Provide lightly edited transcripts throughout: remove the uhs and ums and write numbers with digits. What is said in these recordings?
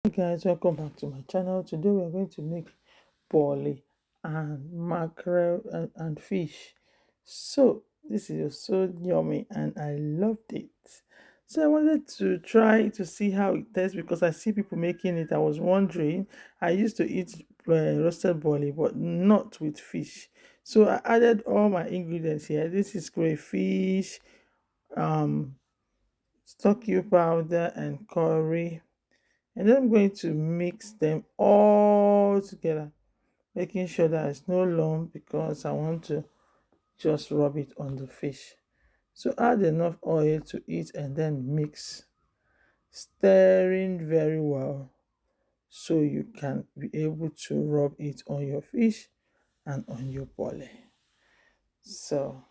Hey guys, welcome back to my channel. Today we are going to make poly and mackerel and fish. So this is so yummy and I loved it. So I wanted to try to see how it tastes because I see people making it. I was wondering. I used to eat roasted poly, but not with fish. So I added all my ingredients here. This is crayfish, um, stock powder, and curry, and then I'm going to mix them all together, making sure that it's no lump because I want to just rub it on the fish. So add enough oil to it and then mix, stirring very well so you can be able to rub it on your fish and on your poly. So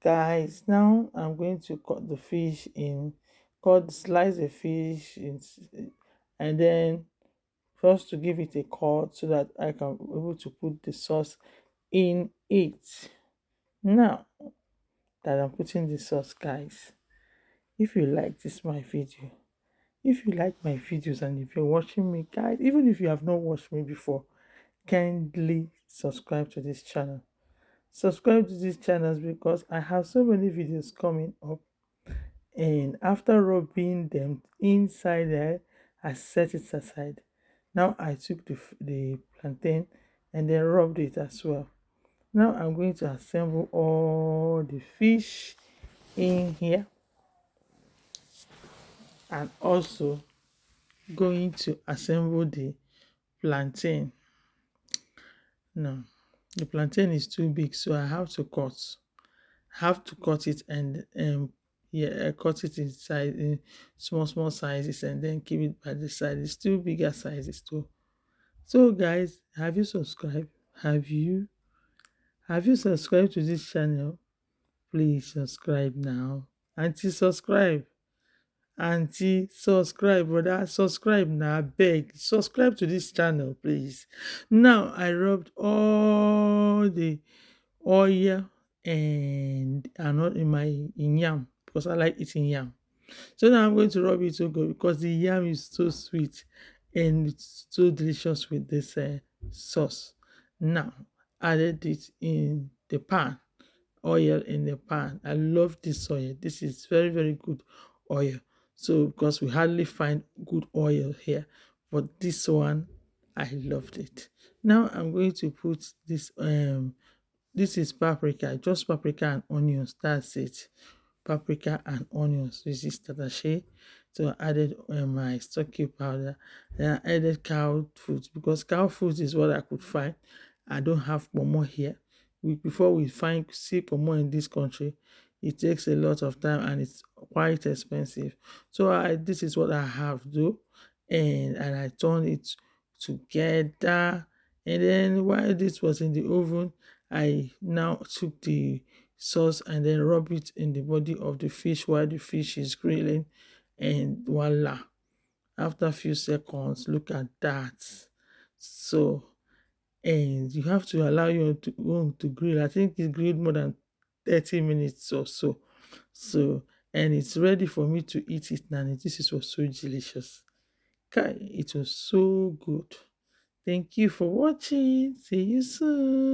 guys, now I'm going to cut the fish in, slice the fish in, and then just to give it a cut so that I can be able to put the sauce in it. Now that I'm putting the sauce, guys, if you like this my video, if you like my videos, and if you're watching me, guys, even if you have not watched me before, kindly subscribe to this channel. Subscribe to these channels because I have so many videos coming up, and after rubbing them inside there, I set it aside. Now I took the plantain and then rubbed it as well. Now I'm going to assemble all the fish in here, and also going to assemble the plantain. Now the plantain is too big, so I have to cut it, and yeah, I cut it in size, in small sizes, and then keep it by the side. It's two bigger sizes too. So guys, have you subscribed? Have you subscribed to this channel? Please subscribe now. Anti-subscribe. Anti-subscribe, brother. Subscribe now. Beg. Subscribe to this channel, please. Now I rubbed all the oil and not in my yam because I like eating yam. So now I'm going to rub it so good because the yam is so sweet and it's so delicious with this sauce. Now added it in the pan, oil in the pan. I love this oil. This is very good oil. So because we hardly find good oil here, but this one I loved it. Now I'm going to put this is paprika, just paprika and onions. That's it. Paprika and onions. This is tatache. So I added my stock powder. Then I added cow food because cow food is what I could find. I don't have pomo here. Before we see pomo in this country, it takes a lot of time and it's quite expensive. So this is what I have though, and I turn it together. And then while this was in the oven, I now took the sauce and then rub it in the body of the fish while the fish is grilling, and voila, after a few seconds, look at that. So, and you have to allow your own to grill. I think it grilled more than 30 minutes or so. So, and it's ready for me to eat it now. And this was so delicious. Kai, it was so good. Thank you for watching. See you soon.